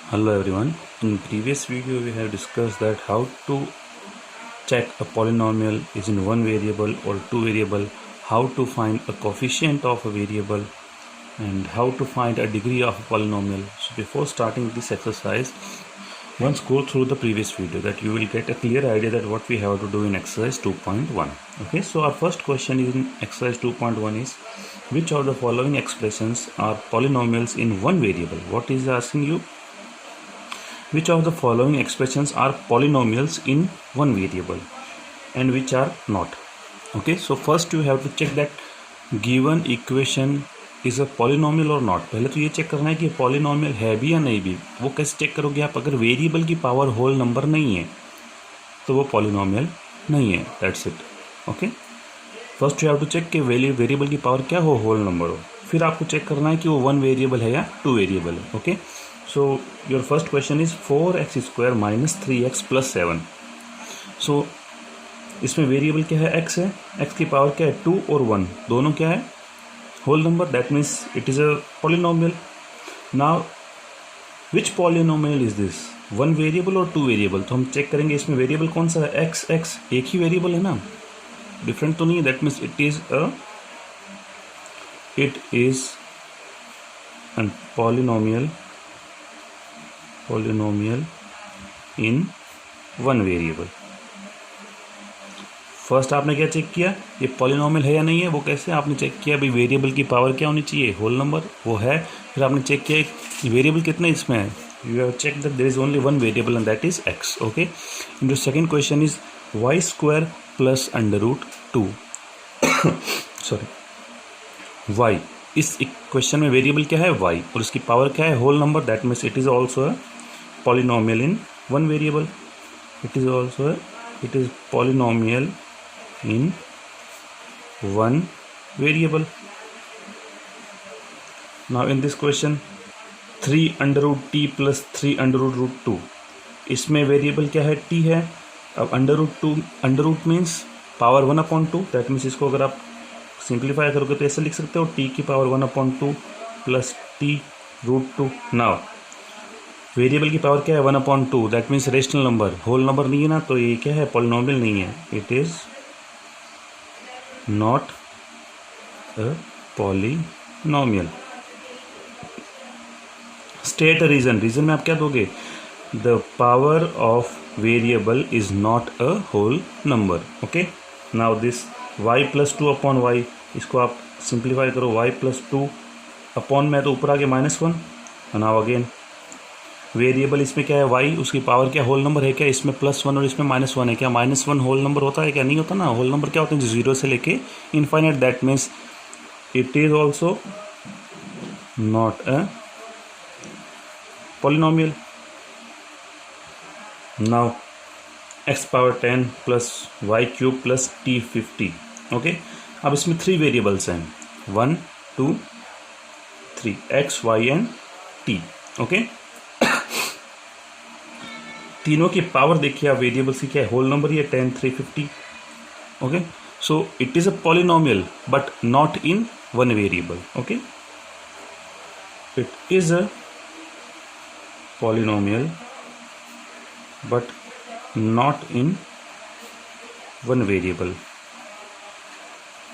Hello everyone. In previous video we have discussed that how to check a polynomial is in one variable or two variable, how to find a coefficient of a variable and how to find a degree of a polynomial. So before starting this exercise, once go through the previous video that you will get a clear idea that what we have to do in exercise 2.1. Okay, so our first question in exercise 2.1 is which of the following expressions are polynomials in one variable? What is asking you? Which of the following expressions are polynomials in one variable and which are not? Okay, so first you have to check that given equation is a polynomial or not. पहले तो ये check करना है कि polynomial है भी या नहीं भी. वो कैसे चेक करोगे आप? अगर वेरिएबल की पावर होल नंबर नहीं है तो वो polynomial नहीं है. That's it. Okay. First you have to check कि वेरिएबल की पावर क्या हो, होल नंबर हो. फिर आपको चेक करना है कि वो वन वेरिएबल है या टू वेरिएबल है. Okay, so your first question is 4x² minus 3x plus 7. सो इसमें वेरिएबल क्या है? x है. x की पावर क्या है? 2 और 1 दोनों क्या है? Whole number. That means it is a polynomial. Now which polynomial is this? One variable और टू वेरिएबल? तो हम चेक करेंगे इसमें वेरिएबल कौन सा है. x एक ही वेरिएबल है ना, डिफरेंट तो नहीं है. That means it is an polynomial in one variable. First आपने क्या चेक किया? ये पॉलिनोमियल है या नहीं है. वो कैसे आपने चेक किया? भाई वेरिएबल की पावर क्या होनी चाहिए? Whole number. वो है. फिर आपने चेक किया वेरिएबल कितने इसमें है. You have check that there is only one variable and that is x. Okay, and the second question is y² plus √2. Sorry, y. इस इक्वेशन में वेरिएबल क्या है? y, और इसकी पावर क्या है? Whole number. That means it is also a polynomial in one variable. It is polynomial in one variable. Now in this question 3√t plus 3√2. इसमें variable क्या है? t है. अब under root means power 1/2. That means इसको अगर आप simplify करोगे तो ऐसे लिख सकते हो t की power 1/2 plus t√2. Now variable की पावर क्या है? 1/2. That means rational number, whole number नहीं है ना, तो ये क्या है? पॉलिनोमियल नहीं है. It is not a polynomial. State a reason. Reason में आप क्या दोगे? The power of variable is not a whole number. Okay, now this y plus 2/y, इसको आप सिंप्लीफाई करो. y प्लस 2 अपॉन में तो ऊपर आके -1. नाउ अगेन वेरिएबल इसमें क्या है? y. उसकी पावर क्या? होल नंबर है क्या? इसमें +1 और इसमें -1 है क्या? -1 होल नंबर होता है क्या? नहीं होता ना. होल नंबर क्या होते हैं? 0 से लेके infinite. That means it is also not a polynomial. Now x power 10 plus y³ plus t50. Okay, अब इसमें 3 वेरिएबल्स हैं, 1 2 3, x y and t. Okay, तीनों की पावर देखिए आप. वेरिएबल्स की क्या है? Whole number. ये 10 350. Okay, so it is a polynomial but not in one variable. Okay, it is a polynomial but not in one variable.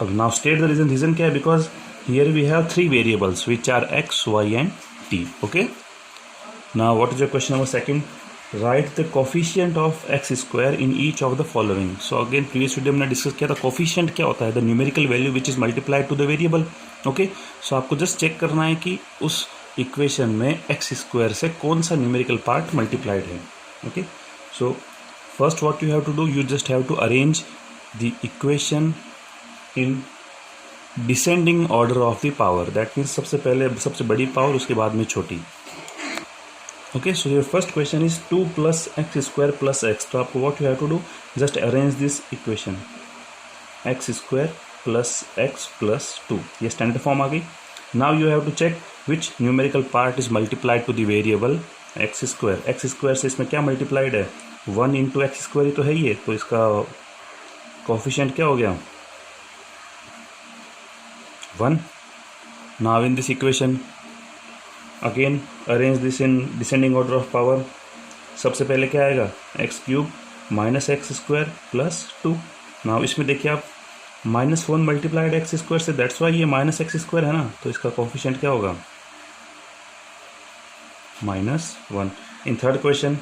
अब now state the reason. Reason क्या है? Because here we have 3 variables which are x, y and t. Okay, now what is your question number second? Write the coefficient of x² in each of the following. So again previous video हमने discuss किया था coefficient क्या होता है? The numerical value which is multiplied to the variable. Okay, so आपको just check करना है कि उस इक्वेशन में x² से कौन सा न्यूमेरिकल पार्ट मल्टीप्लाइड है. Okay, so first what you have to do, you just have to arrange the equation in descending order of the power. That means सबसे पहले सबसे बड़ी पावर, उसके बाद में छोटी. Okay, so your first question is 2 plus x² plus x. तो आपको what you have to do, just arrange this equation. x² plus x plus 2. ये स्टैंडर्ड फॉर्म आ गई. Now you have to check which numerical part is multiplied to the variable x². x² से इसमें क्या multiplied है? 1 into x² ही तो है ये, तो इसका कोफिशिएंट क्या हो गया? 1. Now in this equation again arrange this in descending order of power. सबसे पहले क्या आएगा, x cube minus x square plus 2. Now इसमें देखिए आप -1 मल्टीप्लाइड एक्स स्क्वायर से, दैट्स वाई ये माइनस एक्स स्क्वायर है ना, तो इसका कोफिशिएंट क्या होगा, -1. In third question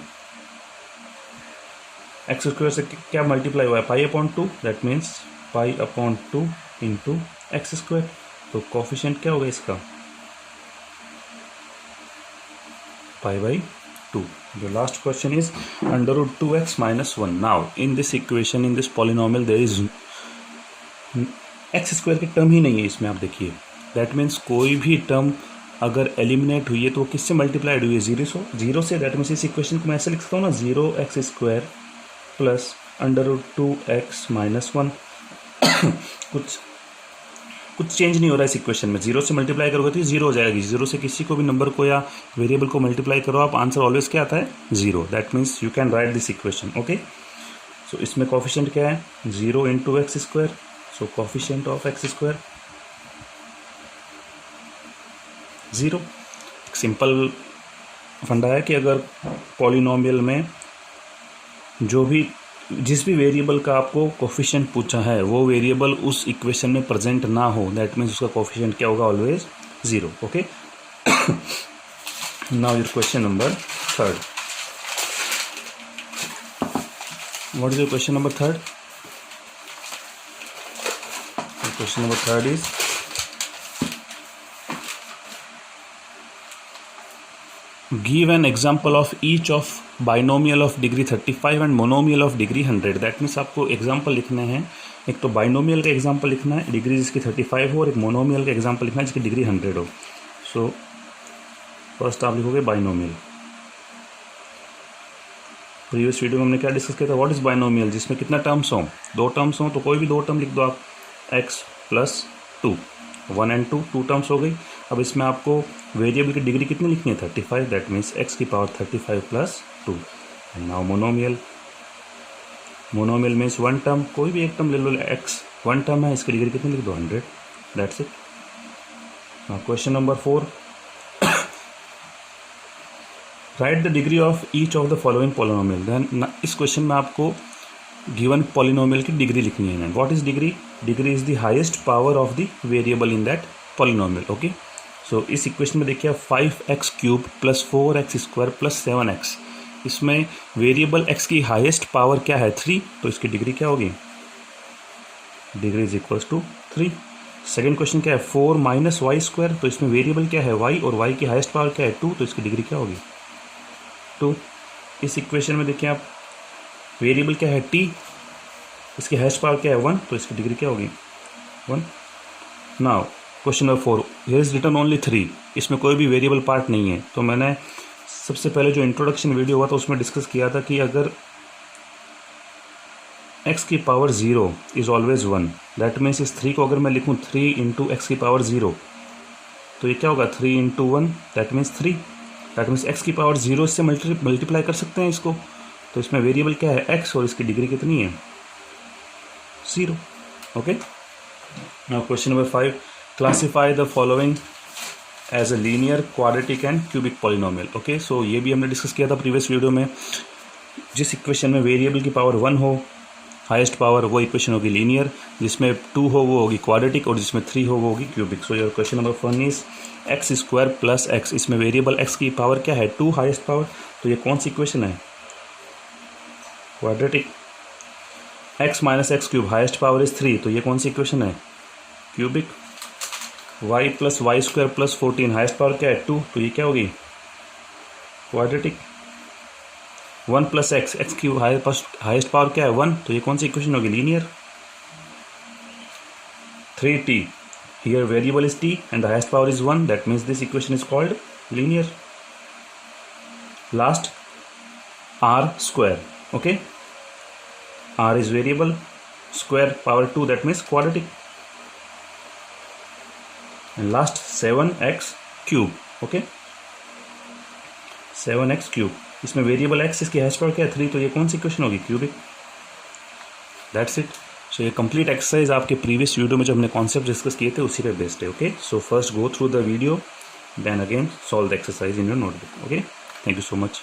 x square से क्या मल्टीप्लाई हुआ है, pi upon 2, that means pi upon 2 into x square. तो कोफिशिएंट क्या होगा इसका, pi by 2. The last question is under root 2x minus 1. Now in this equation, in this polynomial, there is x square की term ही नहीं है इसमें. आप देखिए, दैट मीन्स कोई भी टर्म अगर एलिमिनेट हुई है तो वो किससे मल्टीप्लाइड हुई है, जीरो से. दैट मीन्स इस इक्वेशन को मैं ऐसे लिख सकता हूँ ना, 0x square plus under root 2x minus 1. कुछ चेंज नहीं हो रहा है इस इक्वेशन में. जीरो से मल्टीप्लाई करोगे तो जीरो हो जाएगी. जीरो से किसी को भी नंबर को या वेरिएबल को मल्टीप्लाई करो आप, आंसर ऑलवेज क्या आता है, zero. That means you can write this equation. Okay, so इसमें कोफिशिएंट क्या है, 0 into x square. So coefficient of x square 0. एक सिंपल फंडा है कि अगर पॉलिनोमियल में जिस भी वेरिएबल का आपको कोफिशिएंट पूछा है वो वेरिएबल उस इक्वेशन में प्रेजेंट ना हो, दैट मीन्स उसका कोफिशिएंट क्या होगा, always 0. Okay, now your question number 3. What is your question number 3? Question number 3 is, give an example of each of binomial of degree 35 and monomial of degree 100. That means आपको example लिखने हैं. एक तो binomial का example लिखना है, degree जिसकी 35 हो, और एक मोनोमियल का एग्जाम्पल लिखना है जिसकी डिग्री 100 हो. सो फर्स्ट आप लिखोगे बाइनोमियल. प्रीवियस वीडियो में हमने क्या डिस्कस किया था, व्हाट इज बाइनोमियल, जिसमें कितना टर्म्स हो, 2 टर्म्स हो, तो कोई भी 2 टर्म लिख दो आप. x प्लस 2, 1 एंड 2 टर्म्स हो गई. अब इसमें आपको वेरिएबल की डिग्री कितनी लिखनी है, 35. दैट मीन्स x की power 35 plus 2. And now monomial means 1 term, कोई भी एक टर्म ले लो, x 1 टर्म है, इसकी डिग्री कितनी लिख दो, 100. That's it. Now question number 4, write the degree of each of the following polynomial. Then इस क्वेश्चन में आपको गिवन पॉलिनोमियल की डिग्री लिखनी है. What is degree, degree is the highest power of the variable in that polynomial. Okay, so इस equation में देखिए 5x cube plus 4x square plus 7x, इसमें वेरिएबल x की हाईएस्ट पावर क्या है, 3. तो इसकी डिग्री क्या होगी, degree is equals to 3. Second question क्या है, 4 माइनस वाई स्क्वायर, तो इसमें वेरिएबल क्या है, y, और y की हाईएस्ट पावर क्या है, 2. तो इसकी डिग्री क्या होगी, 2. इस इक्वेशन में देखिए आप वेरिएबल क्या है, t, इसकी हाईएस्ट पावर क्या है, 1. तो इसकी डिग्री क्या होगी, 1. Now question number 4, here is written only 3. इसमें कोई भी वेरिएबल पार्ट नहीं है. तो मैंने सबसे पहले जो इंट्रोडक्शन वीडियो हुआ था उसमें डिस्कस किया था कि अगर x की power 0 is always 1, that means इस 3 को अगर मैं लिखूँ 3 इंटू एक्स की पावर 0, तो ये क्या होगा, 3 into 1, that means 3. That means x की पावर 0 से मल्टीप्लाई कर सकते हैं इसको. तो इसमें वेरिएबल क्या है, x, और इसकी डिग्री कितनी है, 0. Okay, now question number 5, classify the following as a linear, quadratic and cubic polynomial. Okay, so ये भी हमने डिस्कस किया था प्रीवियस वीडियो में. जिस इक्वेशन में वेरिएबल की पावर 1 हो, हाईएस्ट पावर, वो इक्वेशन होगी लीनियर. जिसमें 2 हो वो होगी क्वाड्रेटिक, और जिसमें 3 हो वो होगी cubic. So your question number 1 is x square plus x. इसमें वेरिएबल x की पावर क्या है, 2 हाईएस्ट पावर. तो ये कौन सी इक्वेशन है, quadratic. x minus x cube, highest power is 3. तो ये कौन सी इक्वेशन है, cubic. y plus y square plus 14, highest power क्या है, 2. तो ये क्या होगी, quadratic. 1 plus x, x cube, highest power क्या है, 1. तो ये कौन सी इक्वेशन होगी, linear. 3t, here variable is t and the highest power is 1, that means this equation is called linear. Last, r square. Okay, r is variable, square power 2, that means quadratic. And last 7x cube. Okay, 7x cube, इसमें variable x, इसकी highest power क्या है, 3. तो ये कौन सी equation होगी, cubic. That's it. So ये कंप्लीट एक्सरसाइज आपके प्रीवियस वीडियो में जो हमने कॉन्सेप्ट डिस्कस किए थे उसी पे बेस्ड है. Okay, so first go through the video then again solve the exercise in your notebook. Okay, thank you so much.